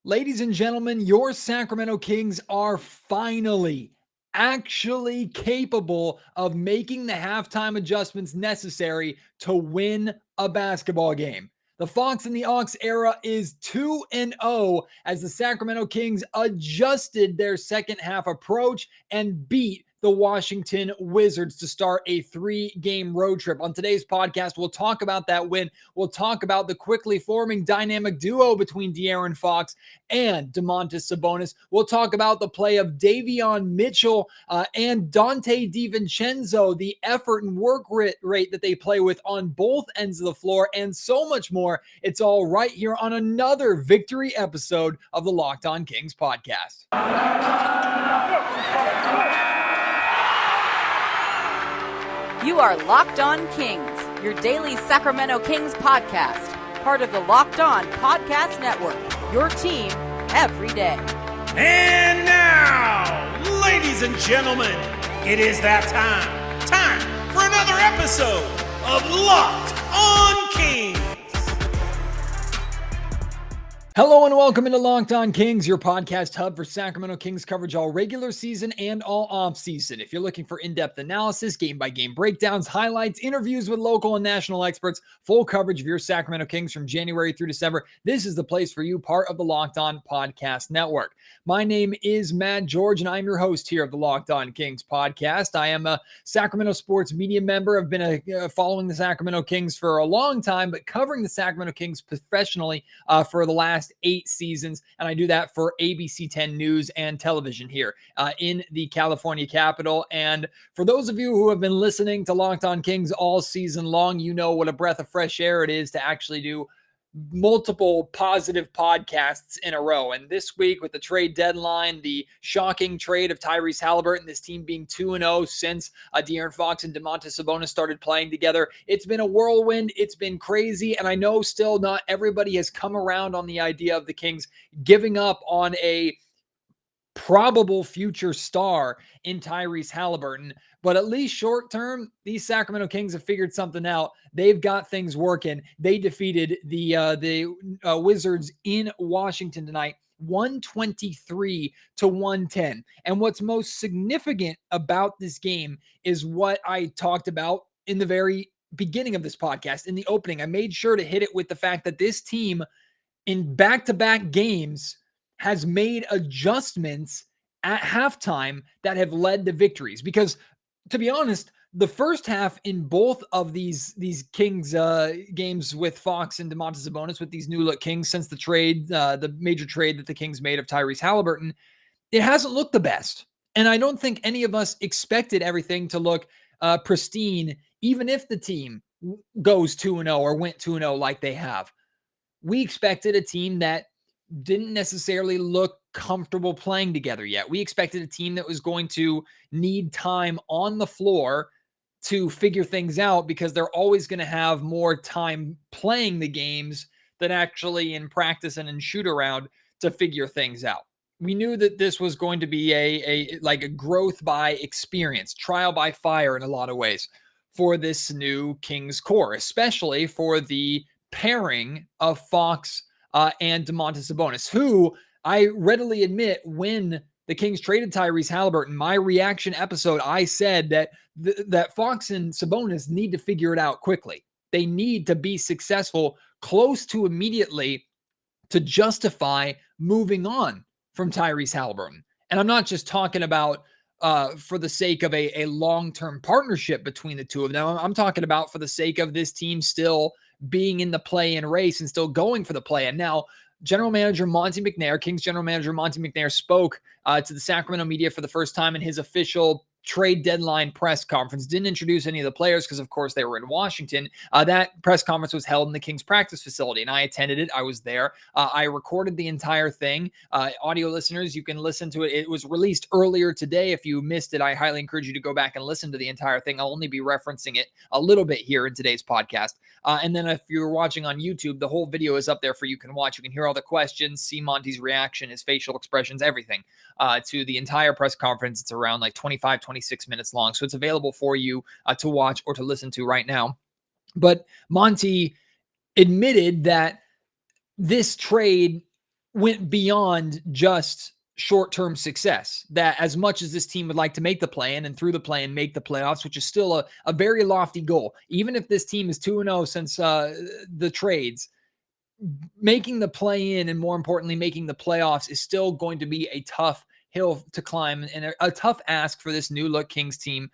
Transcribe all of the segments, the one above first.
Ladies and gentlemen, your Sacramento Kings are finally actually capable of making the halftime adjustments necessary to win a basketball game. The Fox and the Ox era is 2-0 as the Sacramento Kings adjusted their second half approach and beat the Washington Wizards to start a 3-game road trip. On today's podcast, we'll talk about that win. We'll talk about the quickly forming dynamic duo between De'Aaron Fox and Domantas Sabonis. We'll talk about the play of Davion Mitchell and Dante Divincenzo, the effort and work rate that they play with on both ends of the floor, and so much more. It's all right here on another victory episode of the Locked On Kings podcast. You are Locked On Kings, your daily Sacramento Kings podcast, part of the Locked On Podcast Network, your team every day. And now, ladies and gentlemen, it is that time for another episode of Locked On Kings. Hello and welcome into Locked On Kings, your podcast hub for Sacramento Kings coverage all regular season and all off season. If you're looking for in-depth analysis, game-by-game breakdowns, highlights, interviews with local and national experts, full coverage of your Sacramento Kings from January through December, this is the place for you, part of the Locked On Podcast Network. My name is Matt George, and I'm your host here of the Locked On Kings podcast. I am a Sacramento sports media member. I've been following the Sacramento Kings for a long time, but covering the Sacramento Kings professionally for the last 8 seasons, and I do that for ABC 10 News and Television here in the California capital. And for those of you who have been listening to Locked On Kings all season long, you know what a breath of fresh air it is to actually do multiple positive podcasts in a row. And this week with the trade deadline, the shocking trade of Tyrese Haliburton, this team being 2-0 since De'Aaron Fox and Domantas Sabonis started playing together. It's been a whirlwind. It's been crazy. And I know still not everybody has come around on the idea of the Kings giving up on a probable future star in Tyrese Haliburton. But at least short term, these Sacramento Kings have figured something out. They've got things working. They defeated the Wizards in Washington tonight, 123-110. And what's most significant about this game is what I talked about in the very beginning of this podcast, in the opening. I made sure to hit it with the fact that this team in back-to-back games has made adjustments at halftime that have led to victories. Because to be honest, the first half in both of these Kings games with Fox and Domantas Sabonis, with these new look Kings since the trade, the major trade that the Kings made of Tyrese Haliburton, it hasn't looked the best. And I don't think any of us expected everything to look pristine, even if the team goes 2-0 or went 2-0 like they have. We expected a team that didn't necessarily look comfortable playing together yet. We expected a team that was going to need time on the floor to figure things out, because they're always going to have more time playing the games than actually in practice and in shoot around to figure things out. We knew that this was going to be a growth by experience, trial by fire in a lot of ways for this new Kings core, especially for the pairing of Fox and Domantas Sabonis, who I readily admit, when the Kings traded Tyrese Haliburton, my reaction episode, I said that that Fox and Sabonis need to figure it out quickly. They need to be successful close to immediately to justify moving on from Tyrese Haliburton. And I'm not just talking about for the sake of a long-term partnership between the two of them. I'm talking about for the sake of this team still being in the play-in race and still going for the play-in. Now, General Manager Monty Mcnair, Kings General Manager Monty Mcnair, spoke to the Sacramento media for the first time in his official trade deadline press conference. Didn't introduce any of the players because, of course, they were in Washington. That press conference was held in the Kings practice facility, and I attended it. I was there. I recorded the entire thing. Audio listeners, you can listen to it. It was released earlier today. If you missed it, I highly encourage you to go back and listen to the entire thing. I'll only be referencing it a little bit here in today's podcast. And then if you're watching on YouTube, the whole video is up there for you can watch. You can hear all the questions, see Monty's reaction, his facial expressions, everything to the entire press conference. It's around like 26 minutes long. So it's available for you to watch or to listen to right now. But Monty admitted that this trade went beyond just short-term success. That as much as this team would like to make the play-in and through the play-in make the playoffs, which is still a very lofty goal, even if this team is 2-0 since the trades, making the play-in and more importantly, making the playoffs is still going to be a tough hill to climb and a tough ask for this new look Kings team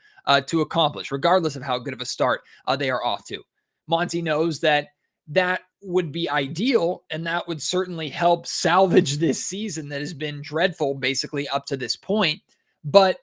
to accomplish, regardless of how good of a start they are off to. Monty knows that would be ideal, and that would certainly help salvage this season that has been dreadful basically up to this point. But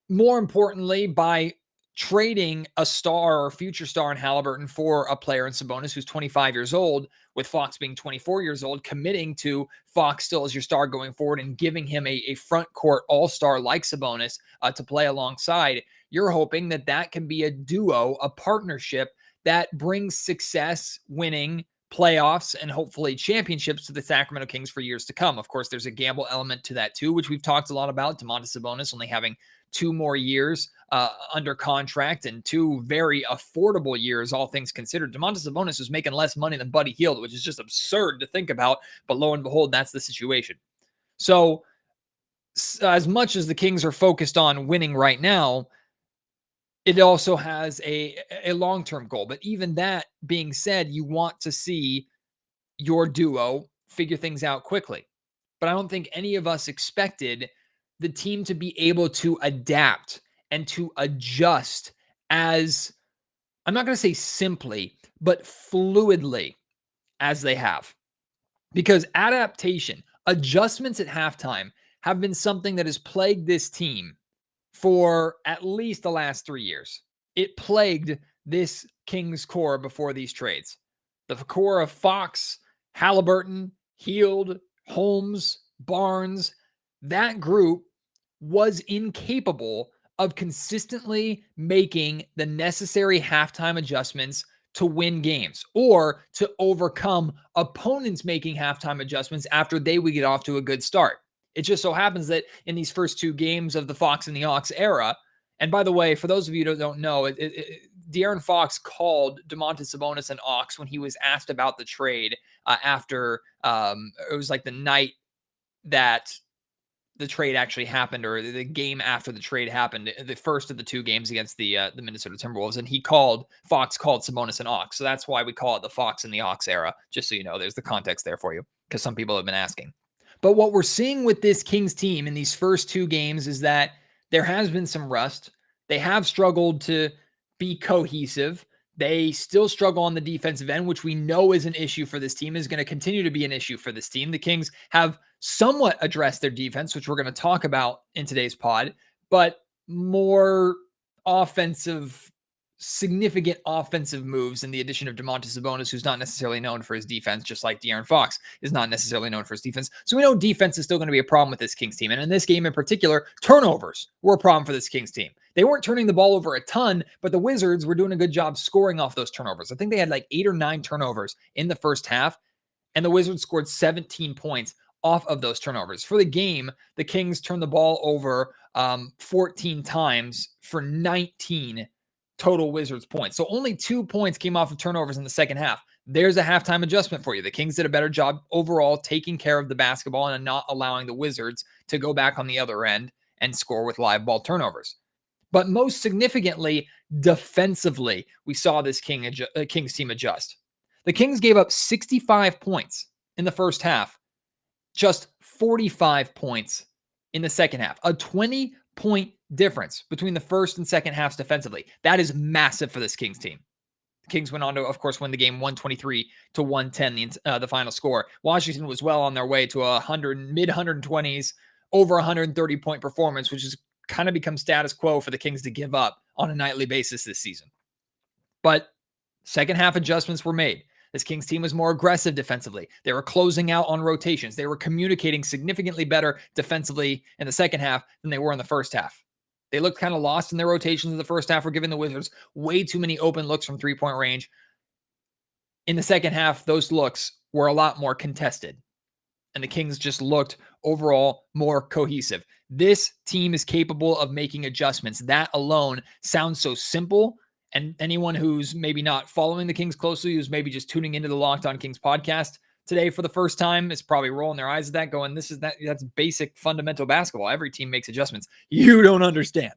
more importantly, by trading a star or future star in Haliburton for a player in Sabonis who's 25 years old, with Fox being 24 years old, committing to Fox still as your star going forward and giving him a front court all-star like Sabonis to play alongside, you're hoping that can be a duo, a partnership that brings success, winning, playoffs, and hopefully championships to the Sacramento Kings for years to come. Of course, there's a gamble element to that too, which we've talked a lot about. Domantas Sabonis only having 2 more years under contract and 2 very affordable years, all things considered. Domantas Sabonis was making less money than Buddy Hield, which is just absurd to think about. But lo and behold, that's the situation. So as much as the Kings are focused on winning right now, it also has a long-term goal. But even that being said, you want to see your duo figure things out quickly. But I don't think any of us expected the team to be able to adapt and to adjust as, I'm not going to say simply, but fluidly as they have. Because adaptation, adjustments at halftime have been something that has plagued this team for at least the last 3 years. It plagued this Kings core before these trades. The core of Fox, Haliburton, Hield, Holmes, Barnes, that group was incapable of consistently making the necessary halftime adjustments to win games or to overcome opponents making halftime adjustments after they would get off to a good start. It just so happens that in these first 2 games of the Fox and the Ox era, and by the way, for those of you who don't know, De'Aaron Fox called Domantas Sabonis an Ox when he was asked about the trade after it was like the night that the trade actually happened, or the game after the trade happened, the first of the 2 games against the Minnesota Timberwolves, and Fox called Sabonis an Ox. So that's why we call it the Fox and the Ox era, just so you know. There's the context there for you, because some people have been asking. But what we're seeing with this Kings team in these first 2 games is that there has been some rust. They have struggled to be cohesive. They still struggle on the defensive end, which we know is an issue for this team, is going to continue to be an issue for this team. The Kings have somewhat addressed their defense, which we're going to talk about in today's pod, but more significant offensive moves in the addition of Domantas Sabonis, who's not necessarily known for his defense, just like De'Aaron Fox is not necessarily known for his defense. So we know defense is still going to be a problem with this Kings team. And in this game in particular, turnovers were a problem for this Kings team. They weren't turning the ball over a ton, but the Wizards were doing a good job scoring off those turnovers. I think they had like 8 or 9 turnovers in the first half, and the Wizards scored 17 points off of those turnovers. For the game, the Kings turned the ball over 14 times for 19 total Wizards points. So only 2 points came off of turnovers in the second half. There's a halftime adjustment for you. The Kings did a better job overall taking care of the basketball and not allowing the Wizards to go back on the other end and score with live ball turnovers. But most significantly, defensively, we saw this Kings team adjust. The Kings gave up 65 points in the first half, just 45 points in the second half. A 20-point difference between the first and second halves defensively. That is massive for this Kings team. The Kings went on to, of course, win the game 123-110, the final score. Washington was well on their way to a mid-120s, over 130-point performance, which has kind of become status quo for the Kings to give up on a nightly basis this season. But second half adjustments were made. This Kings team was more aggressive defensively. They were closing out on rotations. They were communicating significantly better defensively in the second half than they were in the first half. They looked kind of lost in their rotations in the first half. We're giving the Wizards way too many open looks from 3-point range. In the second half, those looks were a lot more contested, and the Kings just looked overall more cohesive. This team is capable of making adjustments. That alone sounds so simple, and anyone who's maybe not following the Kings closely, who's maybe just tuning into the Locked On Kings podcast, today for the first time is probably rolling their eyes at that, going, that's basic fundamental basketball. Every team makes adjustments. You don't understand.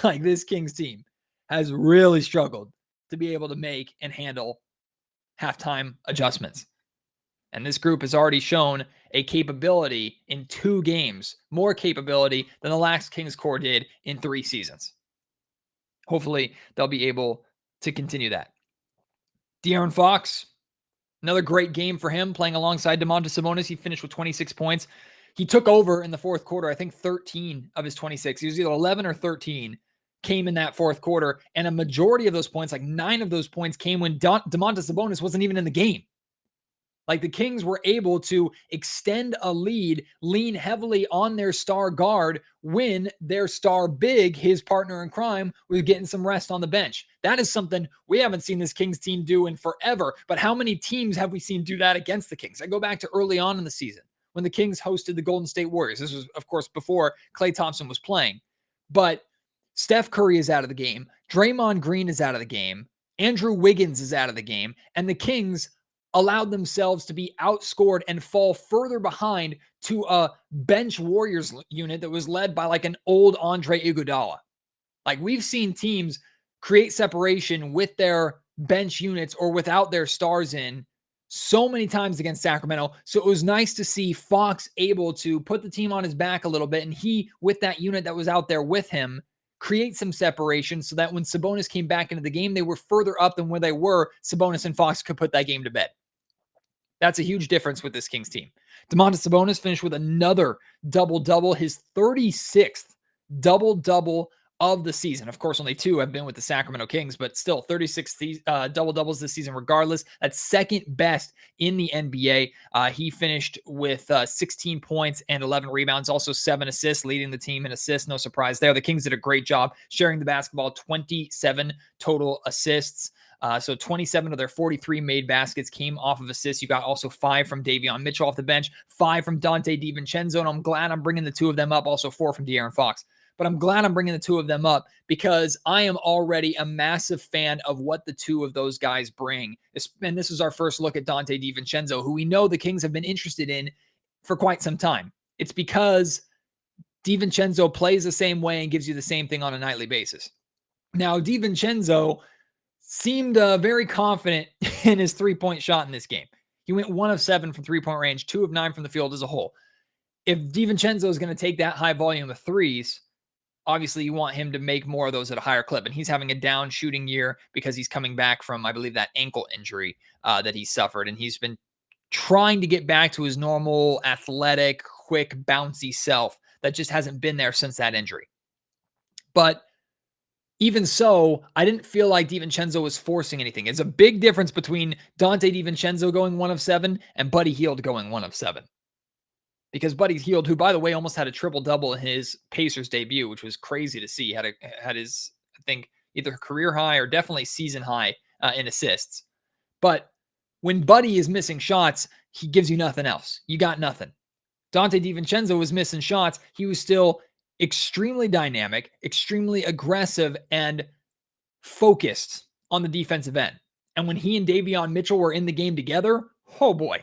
Like, this Kings team has really struggled to be able to make and handle halftime adjustments. And this group has already shown a capability in 2 games, more capability than the last Kings core did in 3 seasons. Hopefully, they'll be able to continue that. De'Aaron Fox, another great game for him, playing alongside Domantas Sabonis. He finished with 26 points. He took over in the fourth quarter, I think 13 of his 26. He was either 11 or 13 came in that fourth quarter. And a majority of those points, like 9 of those points, came when Domantas Sabonis wasn't even in the game. Like, the Kings were able to extend a lead, lean heavily on their star guard when their star big, his partner in crime, was getting some rest on the bench. That is something we haven't seen this Kings team do in forever. But how many teams have we seen do that against the Kings? I go back to early on in the season when the Kings hosted the Golden State Warriors. This was, of course, before Klay Thompson was playing. But Steph Curry is out of the game. Draymond Green is out of the game. Andrew Wiggins is out of the game. And the Kings allowed themselves to be outscored and fall further behind to a bench Warriors unit that was led by like an old Andre Iguodala. Like, we've seen teams create separation with their bench units or without their stars in so many times against Sacramento. So it was nice to see Fox able to put the team on his back a little bit, and he, with that unit that was out there with him, create some separation so that when Sabonis came back into the game, they were further up than where they were. Sabonis and Fox could put that game to bed. That's a huge difference with this Kings team. Domantas Sabonis finished with another double-double, his 36th double-double of the season. Of course, only 2 have been with the Sacramento Kings, but still 36 double-doubles this season regardless. That's second best in the NBA. He finished with 16 points and 11 rebounds, also 7 assists, leading the team in assists. No surprise there. The Kings did a great job sharing the basketball, 27 total assists. So 27 of their 43 made baskets came off of assists. You got also 5 from Davion Mitchell off the bench, 5 from Dante Divincenzo, and I'm glad I'm bringing the 2 of them up. Also 4 from De'Aaron Fox. But I'm glad I'm bringing the 2 of them up because I am already a massive fan of what the 2 of those guys bring. And this is our first look at Dante Divincenzo, who we know the Kings have been interested in for quite some time. It's because Divincenzo plays the same way and gives you the same thing on a nightly basis. Now, Divincenzo seemed very confident in his 3-point shot in this game. He went 1 of 7 from 3-point range, 2 of 9 from the field as a whole. If Divincenzo is going to take that high volume of threes, obviously you want him to make more of those at a higher clip. And he's having a down shooting year because he's coming back from, I believe, that ankle injury that he suffered. And he's been trying to get back to his normal athletic, quick, bouncy self that just hasn't been there since that injury. But even so, I didn't feel like Divincenzo was forcing anything. It's a big difference between Dante Divincenzo going 1 of 7 and Buddy Hield going 1 of 7. Because Buddy Hield, who, by the way, almost had a triple-double in his Pacers debut, which was crazy to see, had his, I think, either career high or definitely season high in assists. But when Buddy is missing shots, he gives you nothing else. You got nothing. Dante Divincenzo was missing shots. He was still extremely dynamic, extremely aggressive, and focused on the defensive end. And when he and Davion Mitchell were in the game together, oh boy,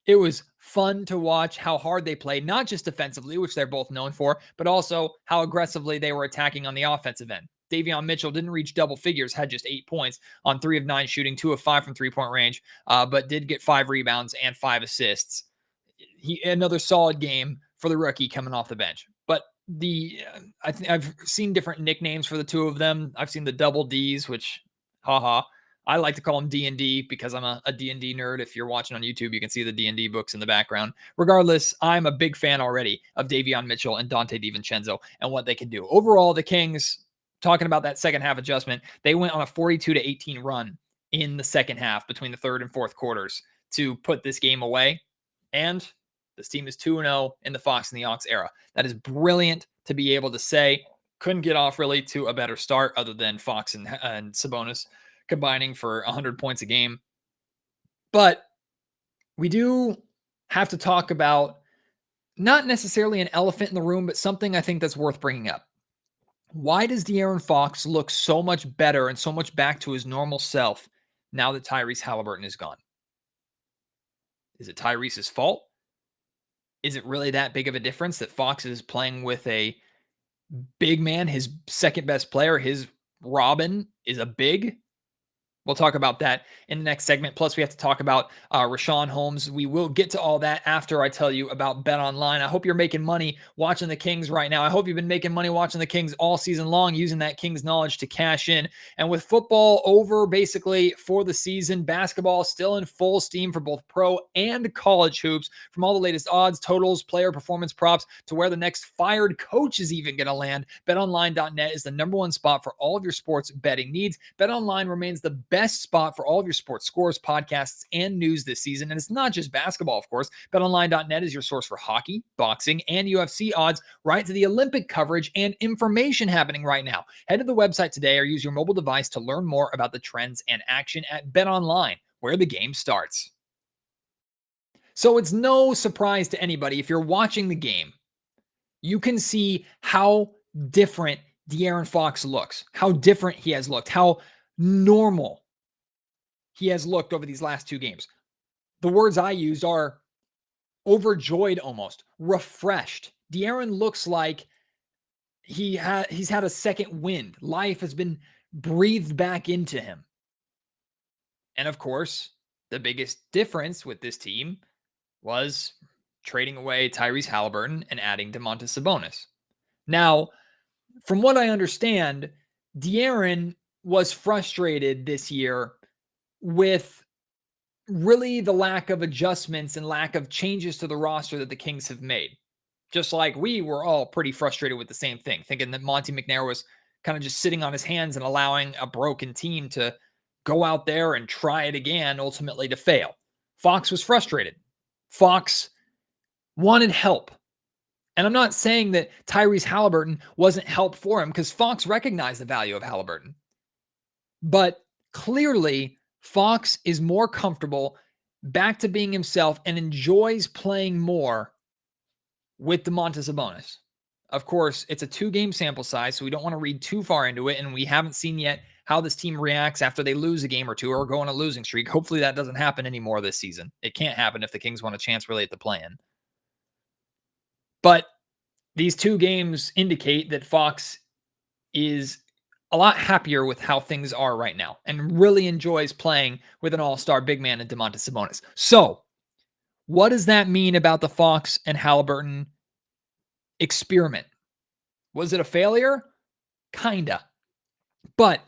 it was fun to watch how hard they played, not just defensively, which they're both known for, but also how aggressively they were attacking on the offensive end. Davion Mitchell didn't reach double figures, had just 8 points on 3 of 9 shooting, 2 of 5 from 3-point range, but did get 5 rebounds and 5 assists. Another solid game for the rookie coming off the bench. But I've seen different nicknames for the 2 of them. I've seen the double Ds, which, haha, I like to call them D&D because I'm a D&D nerd. If you're watching on YouTube, you can see the D&D books in the background. Regardless, I'm a big fan already of Davion Mitchell and Dante Divincenzo and what they can do. Overall, the Kings, talking about that second half adjustment, they went on a 42-18 run in the second half between the third and fourth quarters to put this game away. And this team is 2-0 in the Fox and the Ox era. That is brilliant to be able to say. Couldn't get off really to a better start other than Fox and Sabonis combining for 100 points a game. But we do have to talk about not necessarily an elephant in the room, but something I think that's worth bringing up. Why does De'Aaron Fox look so much better and so much back to his normal self now that Tyrese Haliburton is gone? Is it Tyrese's fault? Is it really that big of a difference that Fox is playing with a big man, his second best player? His Robin is a big. We'll talk about that in the next segment. Plus, we have to talk about Rashaan Holmes. We will get to all that after I tell you about Bet Online. I hope you're making money watching the Kings right now. I hope you've been making money watching the Kings all season long, using that Kings knowledge to cash in. And with football over basically for the season, basketball still in full steam for both pro and college hoops. From all the latest odds, totals, player performance props, to where the next fired coach is even going to land, BetOnline.net is the #1 spot for all of your sports betting needs. BetOnline remains the best spot for all of your sports scores, podcasts, and news this season. And it's not just basketball, of course. BetOnline.net is your source for hockey, boxing, and UFC odds, right to the Olympic coverage and information happening right now. Head to the website today or use your mobile device to learn more about the trends and action at BetOnline, where the game starts. So it's no surprise to anybody, if you're watching the game, you can see how different De'Aaron Fox looks, how different he has looked, how normal he has looked over these last 2 games. The words I used are overjoyed, almost refreshed. De'Aaron looks like he's had a second wind. Life has been breathed back into him. And of course, the biggest difference with this team was trading away Tyrese Haliburton and adding Domantas Sabonis. Now, from what I understand, De'Aaron was frustrated this year with really the lack of adjustments and lack of changes to the roster that the Kings have made. Just like we were all pretty frustrated with the same thing, thinking that Monty Mcnair was kind of just sitting on his hands and allowing a broken team to go out there and try it again, ultimately to fail. Fox was frustrated. Fox wanted help. And I'm not saying that Tyrese Haliburton wasn't help for him, because Fox recognized the value of Haliburton. But clearly, Fox is more comfortable, back to being himself, and enjoys playing more with Domantas Sabonis. Of course, it's a 2-game sample size, so we don't want to read too far into it, and we haven't seen yet how this team reacts after they lose a game or two or go on a losing streak. Hopefully that doesn't happen anymore this season. It can't happen if the Kings want a chance really at the play-in. But these 2 games indicate that Fox is a lot happier with how things are right now and really enjoys playing with an all-star big man in Domantas Sabonis. So, what does that mean about the Fox and Haliburton experiment? Was it a failure? Kinda. But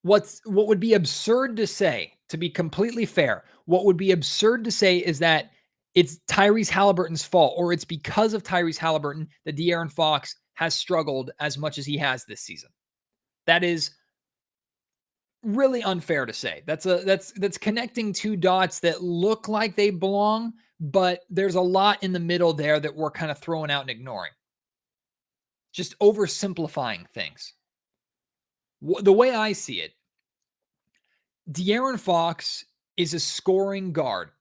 what would be absurd to say, to be completely fair, what would be absurd to say is that it's Tyrese Haliburton's fault, or it's because of Tyrese Haliburton that De'Aaron Fox has struggled as much as he has this season. That is really unfair to say. That's connecting 2 dots that look like they belong, but there's a lot in the middle there that we're kind of throwing out and ignoring. Just oversimplifying things. The way I see it, De'Aaron Fox is a scoring guard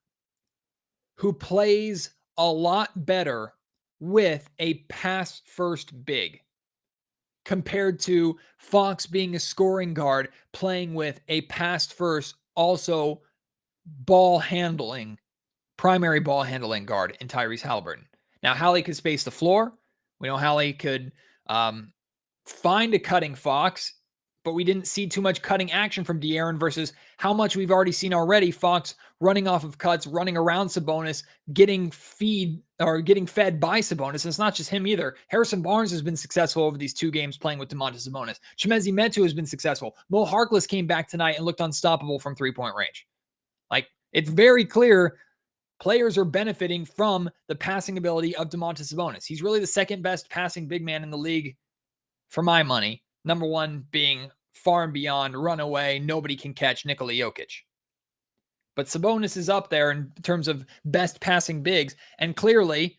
who plays a lot better with a pass-first big, compared to Fox being a scoring guard playing with a pass-first, also primary ball handling guard in Tyrese Haliburton. Now, Hallie could space the floor. We know Hallie could find a cutting Fox, but we didn't see too much cutting action from De'Aaron versus how much we've already seen already. Fox running off of cuts, running around Sabonis, getting fed by Sabonis. And it's not just him either. Harrison Barnes has been successful over these 2 games playing with Domantas Sabonis. Chimezie Metu has been successful. Mo Harkless came back tonight and looked unstoppable from 3-point range. Like, it's very clear players are benefiting from the passing ability of Domantas Sabonis. He's really the second best passing big man in the league for my money. Number 1 being far and beyond runaway, nobody can catch Nikola Jokic. But Sabonis is up there in terms of best passing bigs, and clearly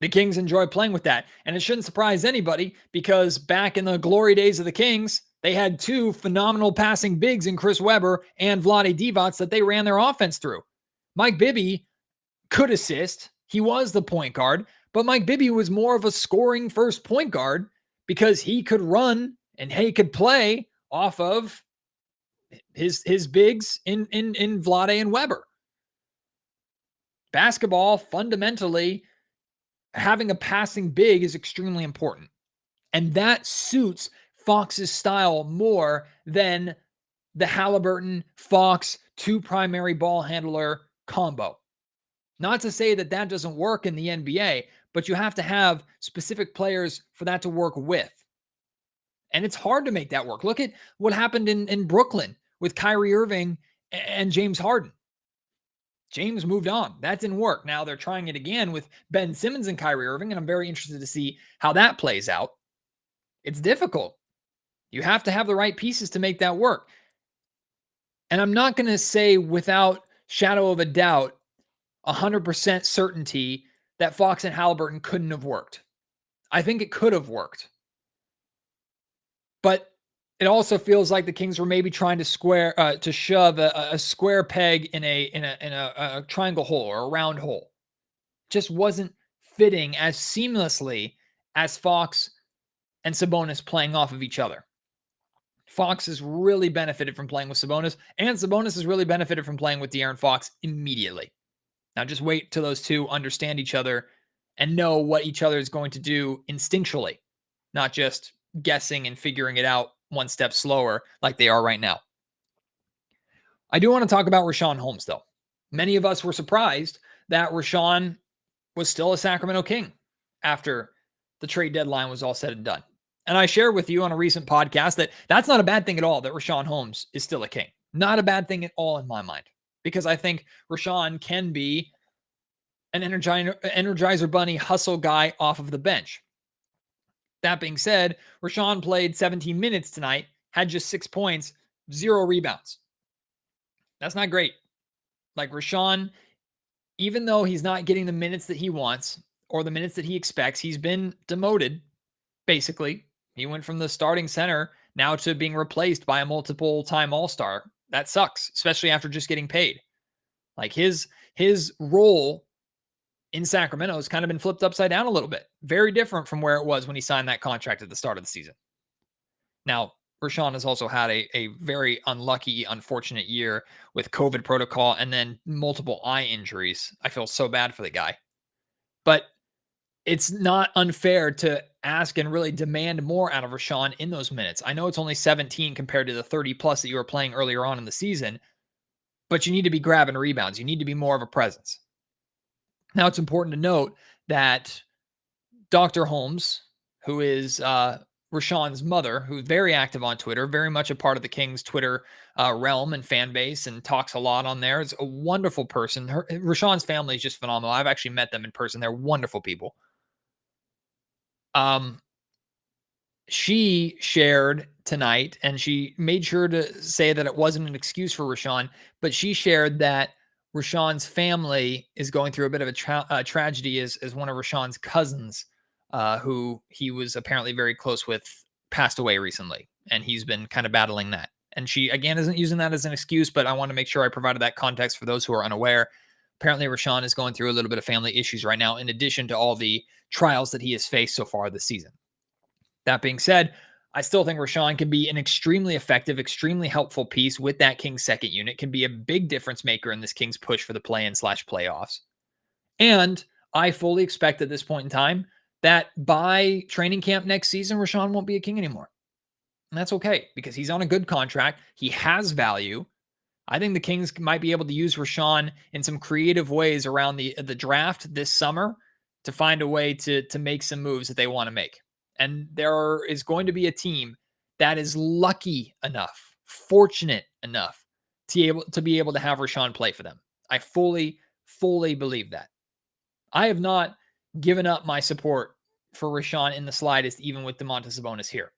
the Kings enjoy playing with that. And it shouldn't surprise anybody, because back in the glory days of the Kings, they had 2 phenomenal passing bigs in Chris Webber and Vlade Divac that they ran their offense through. Mike Bibby could assist. He was the point guard, but Mike Bibby was more of a scoring first point guard, because he could run and he could play off of his bigs in Vlade and Weber. Basketball, fundamentally, having a passing big is extremely important. And that suits Fox's style more than the Haliburton, Fox, two primary ball handler combo. Not to say that that doesn't work in the NBA, but you have to have specific players for that to work with. And it's hard to make that work. Look at what happened in Brooklyn with Kyrie Irving and James Harden. James moved on. That didn't work. Now they're trying it again with Ben Simmons and Kyrie Irving, and I'm very interested to see how that plays out. It's difficult. You have to have the right pieces to make that work. And I'm not going to say without shadow of a doubt, 100% certainty that Fox and Haliburton couldn't have worked. I think it could have worked. But it also feels like the Kings were maybe trying to shove a square peg in a triangle hole or a round hole. Just wasn't fitting as seamlessly as Fox and Sabonis playing off of each other. Fox has really benefited from playing with Sabonis, and Sabonis has really benefited from playing with De'Aaron Fox immediately. Now just wait till those two understand each other and know what each other is going to do instinctually, not just guessing and figuring it out one step slower like they are right now. I do want to talk about Rashaan Holmes, though. Many of us were surprised that Rashaan was still a Sacramento King after the trade deadline was all said and done. And I shared with you on a recent podcast that that's not a bad thing at all that Rashaan Holmes is still a King. Not a bad thing at all in my mind, because I think Rashaan can be an Energizer Bunny hustle guy off of the bench. That being said, Rashaan played 17 minutes tonight, had just 6 points, 0 rebounds. That's not great. Like Rashaan, even though he's not getting the minutes that he wants or the minutes that he expects, he's been demoted, basically. He went from the starting center now to being replaced by a multiple-time All-Star. That sucks, especially after just getting paid. Like his role in Sacramento has kind of been flipped upside down a little bit. Very different from where it was when he signed that contract at the start of the season. Now, Rashaan has also had a very unlucky, unfortunate year with COVID protocol and then multiple eye injuries. I feel so bad for the guy. But it's not unfair to ask and really demand more out of Rashaan in those minutes. I know it's only 17 compared to the 30 plus that you were playing earlier on in the season, but you need to be grabbing rebounds. You need to be more of a presence. Now, it's important to note that Dr. Holmes, who is Rashawn's mother, who's very active on Twitter, very much a part of the Kings Twitter realm and fan base, and talks a lot on there, is a wonderful person. Rashawn's family is just phenomenal. I've actually met them in person. They're wonderful people. She shared tonight, and she made sure to say that it wasn't an excuse for Rashaan, but she shared that Rashawn's family is going through a bit of a tragedy as one of Rashawn's cousins, who he was apparently very close with, passed away recently, and he's been kind of battling that. And she, again, isn't using that as an excuse, but I want to make sure I provided that context for those who are unaware. Apparently, Rashaan is going through a little bit of family issues right now, in addition to all the trials that he has faced so far this season. That being said, I still think Rashaan can be an extremely effective, extremely helpful piece with that Kings second unit, can be a big difference maker in this Kings push for the play-in/playoffs. And I fully expect at this point in time that by training camp next season, Rashaan won't be a King anymore. And that's okay, because he's on a good contract. He has value. I think the Kings might be able to use Rashaan in some creative ways around the draft this summer to find a way to make some moves that they want to make. And there is going to be a team that is lucky enough, fortunate enough to be able to have Rashaan play for them. I fully believe that. I have not given up my support for Rashaan in the slightest, even with Domantas Sabonis here.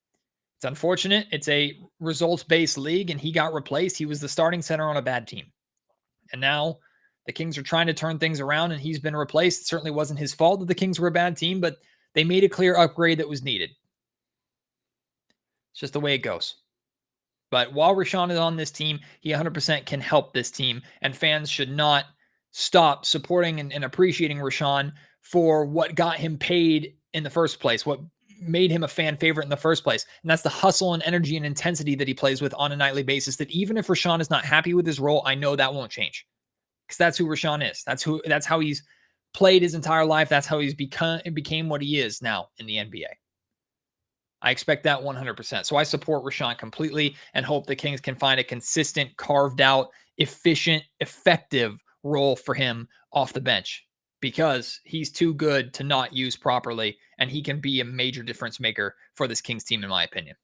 It's unfortunate. It's a results-based league, and he got replaced. He was the starting center on a bad team. And now the Kings are trying to turn things around, and he's been replaced. It certainly wasn't his fault that the Kings were a bad team, but they made a clear upgrade that was needed. It's just the way it goes. But while Rashaan is on this team, he 100% can help this team, and fans should not stop supporting and appreciating Rashaan for what got him paid in the first place, what made him a fan favorite in the first place. And that's the hustle and energy and intensity that he plays with on a nightly basis, that even if Rashaan is not happy with his role, I know that won't change. because that's who Rashaan is. That's how he's played his entire life. That's how he's became what he is now in the NBA. I expect that 100%. So I support Rashaan completely and hope the Kings can find a consistent, carved out, efficient, effective role for him off the bench, because he's too good to not use properly, and he can be a major difference maker for this Kings team, in my opinion.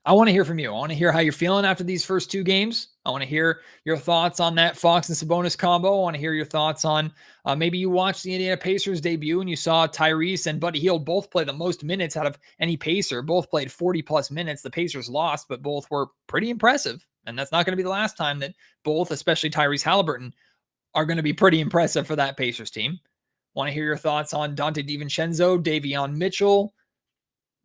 I want to hear from you. I want to hear how you're feeling after these first two games. I want to hear your thoughts on that Fox and Sabonis combo. I want to hear your thoughts on maybe you watched the Indiana Pacers debut and you saw Tyrese and Buddy Hield both play the most minutes out of any Pacer. Both played 40-plus minutes. The Pacers lost, but both were pretty impressive. And that's not going to be the last time that both, especially Tyrese Haliburton, are going to be pretty impressive for that Pacers team. Want to hear your thoughts on Dante Divincenzo, Davion Mitchell.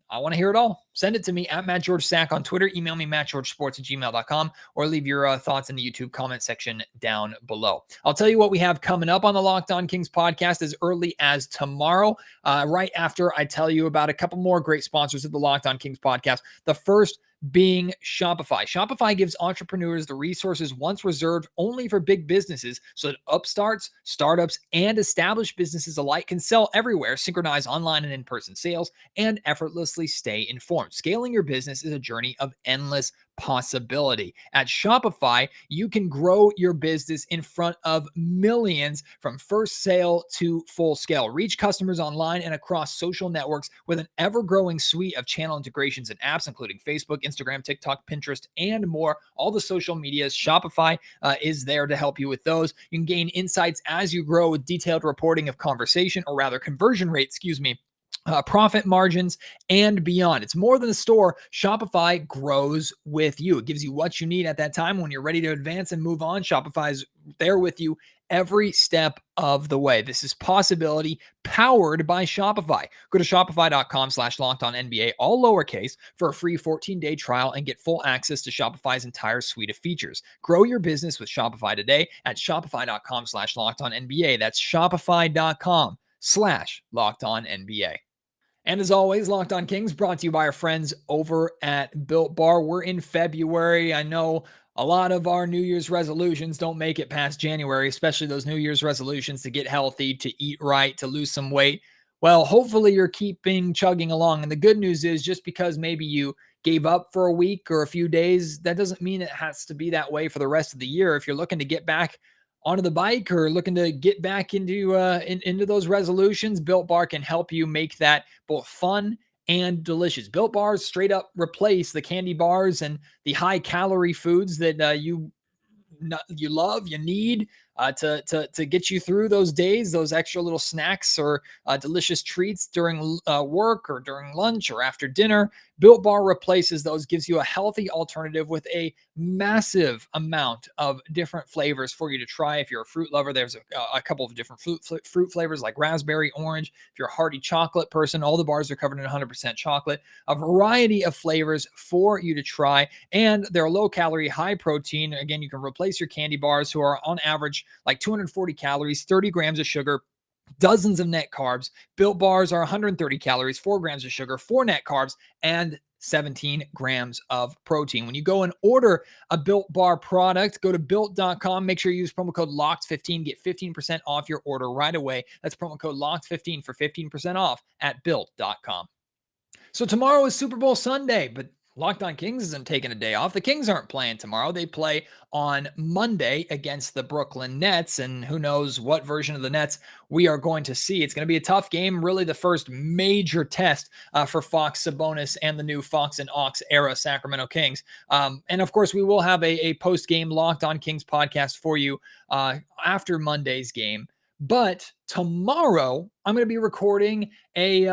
I want to hear it all. Send it to me at MattGeorgeSack on Twitter. Email me, mattgeorgesports@gmail.com, or leave your thoughts in the YouTube comment section down below. I'll tell you what we have coming up on the Locked On Kings podcast as early as tomorrow, right after I tell you about a couple more great sponsors of the Locked On Kings podcast. The first being Shopify. Shopify gives entrepreneurs the resources once reserved only for big businesses so that upstarts, startups, and established businesses alike can sell everywhere, synchronize online and in-person sales, and effortlessly stay informed. Scaling your business is a journey of endless possibility. At Shopify, you can grow your business in front of millions from first sale to full scale. Reach customers online and across social networks with an ever-growing suite of channel integrations and apps, including Facebook, Instagram, TikTok, Pinterest, and more. All the social medias, Shopify is there to help you with those. You can gain insights as you grow with detailed reporting of conversion rate, profit margins, and beyond. It's more than a store. Shopify grows with you. It gives you what you need at that time when you're ready to advance and move on. Shopify is there with you every step of the way. This is possibility powered by Shopify. Go to shopify.com/lockedonnba, all lowercase, for a free 14-day trial and get full access to Shopify's entire suite of features. Grow your business with Shopify today at shopify.com/lockedonnba. That's shopify.com/lockedonnba. And as always, Locked On Kings brought to you by our friends over at Built Bar. We're in February. I know a lot of our New Year's resolutions don't make it past January, especially those New Year's resolutions to get healthy, to eat right, to lose some weight. Well, hopefully you're chugging along. And the good news is, just because maybe you gave up for a week or a few days, that doesn't mean it has to be that way for the rest of the year. If you're looking to get back onto the bike or looking to get back into those resolutions, Built Bar can help you make that both fun and delicious. Built Bars straight up replace the candy bars and the high calorie foods that you love, you need to get you through those days, those extra little snacks or delicious treats during work or during lunch or after dinner. Built Bar replaces those, gives you a healthy alternative with a massive amount of different flavors for you to try. If you're a fruit lover, there's a couple of different fruit flavors like raspberry, orange. If you're a hearty chocolate person, all the bars are covered in 100% chocolate. A variety of flavors for you to try, and they're low calorie, high protein. Again, you can replace your candy bars, who are on average like 240 calories, 30 grams of sugar, dozens of net carbs. Built Bars are 130 calories, 4 grams of sugar, 4 net carbs, and 17 grams of protein. When you go and order a Built Bar product, go to built.com. Make sure you use promo code LOCKED15. Get 15% off your order right away. That's promo code LOCKED15 for 15% off at built.com. So tomorrow is Super Bowl Sunday, but Locked On Kings isn't taking a day off. The Kings aren't playing tomorrow. They play on Monday against the Brooklyn Nets, and who knows what version of the Nets we are going to see. It's going to be a tough game, really the first major test for Fox, Sabonis, and the new Fox and Ox era Sacramento Kings. And of course, we will have a post-game Locked On Kings podcast for you after Monday's game. But tomorrow, I'm going to be recording a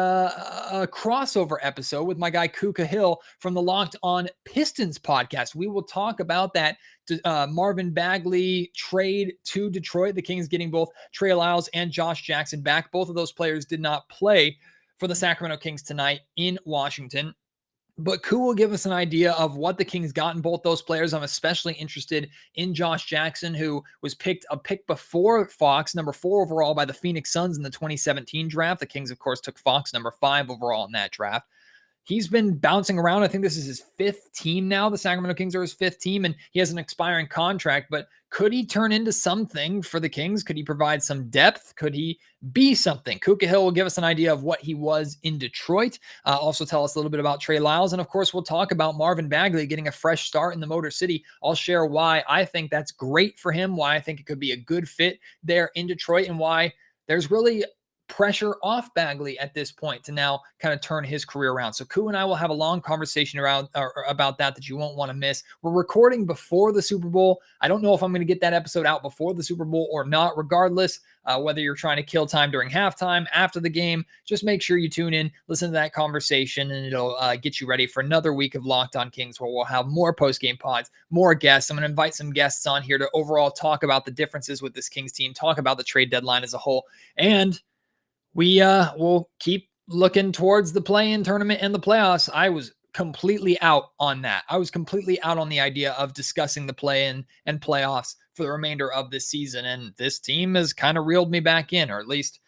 crossover episode with my guy Kuka Hill from the Locked On Pistons podcast. We will talk about that Marvin Bagley trade to Detroit. The Kings getting both Trey Lyles and Josh Jackson back. Both of those players did not play for the Sacramento Kings tonight in Washington. But Koo will give us an idea of what the Kings got in both those players. I'm especially interested in Josh Jackson, who was a pick before Fox, number 4 overall by the Phoenix Suns in the 2017 draft. The Kings, of course, took Fox number 5 overall in that draft. he's been bouncing around. I think this is his 5th team now. The Sacramento Kings are his 5th team, and he has an expiring contract. But could he turn into something for the Kings? Could he provide some depth? Could he be something? Kuka Hill will give us an idea of what he was in Detroit. Also tell us a little bit about Trey Lyles. And of course, we'll talk about Marvin Bagley getting a fresh start in the Motor City. I'll share why I think that's great for him, why I think it could be a good fit there in Detroit, and why there's really pressure off Bagley at this point to now kind of turn his career around. So Koo and I will have a long conversation about that you won't want to miss. We're recording before the Super Bowl. I don't know if I'm going to get that episode out before the Super Bowl or not. Regardless, whether you're trying to kill time during halftime, after the game, just make sure you tune in, listen to that conversation, and it'll get you ready for another week of Locked On Kings, where we'll have more post-game pods, more guests. I'm going to invite some guests on here to overall talk about the differences with this Kings team, talk about the trade deadline as a whole, and we will keep looking towards the play-in tournament and the playoffs. I was completely out on that. I was completely out on the idea of discussing the play-in and playoffs for the remainder of this season. And this team has kind of reeled me back in, or at least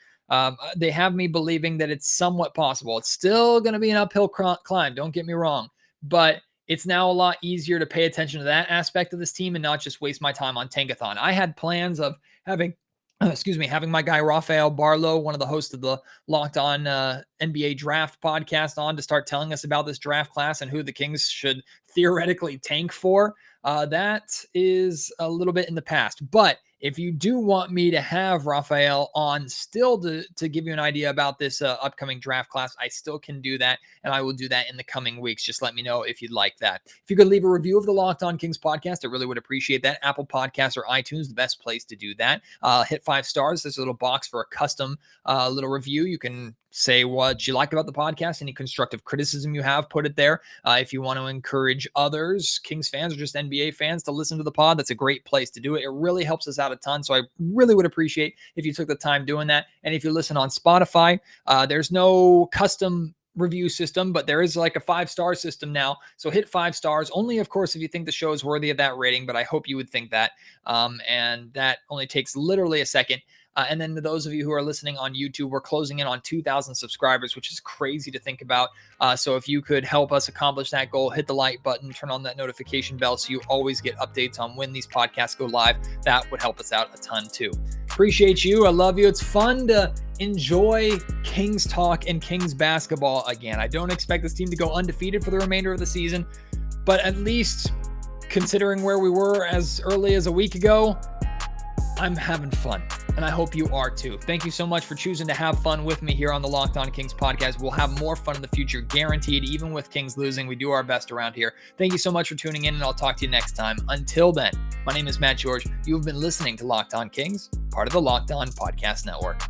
they have me believing that it's somewhat possible. It's still going to be an uphill climb. Don't get me wrong, but it's now a lot easier to pay attention to that aspect of this team and not just waste my time on Tankathon. I had plans of having my guy Rafael Barlow, one of the hosts of the Locked On NBA Draft podcast, on to start telling us about this draft class and who the Kings should theoretically tank for. That is a little bit in the past. But if you do want me to have Rafael on still to give you an idea about this upcoming draft class, I still can do that, and I will do that in the coming weeks. Just let me know if you'd like that. If you could leave a review of the Locked On Kings podcast, I really would appreciate that. Apple Podcasts or iTunes, the best place to do that. Hit 5 stars. There's a little box for a custom little review. You can say what you like about the podcast, any constructive criticism you have, put it there. If you want to encourage others, Kings fans or just NBA fans, to listen to the pod, that's a great place to do it. It really helps us out a ton. So I really would appreciate if you took the time doing that. And if you listen on Spotify, there's no custom review system, but there is like a 5-star system now. So hit 5 stars only, of course, if you think the show is worthy of that rating, but I hope you would think that. And that only takes literally a second. And then to those of you who are listening on YouTube, we're closing in on 2,000 subscribers, which is crazy to think about. So if you could help us accomplish that goal, hit the like button, turn on that notification bell so you always get updates on when these podcasts go live. That would help us out a ton too. Appreciate you. I love you. It's fun to enjoy Kings talk and Kings basketball again. I don't expect this team to go undefeated for the remainder of the season, but at least considering where we were as early as a week ago, I'm having fun, and I hope you are too. Thank you so much for choosing to have fun with me here on the Locked On Kings podcast. We'll have more fun in the future, guaranteed, even with Kings losing. We do our best around here. Thank you so much for tuning in, and I'll talk to you next time. Until then, my name is Matt George. You have been listening to Locked On Kings, part of the Locked On Podcast Network.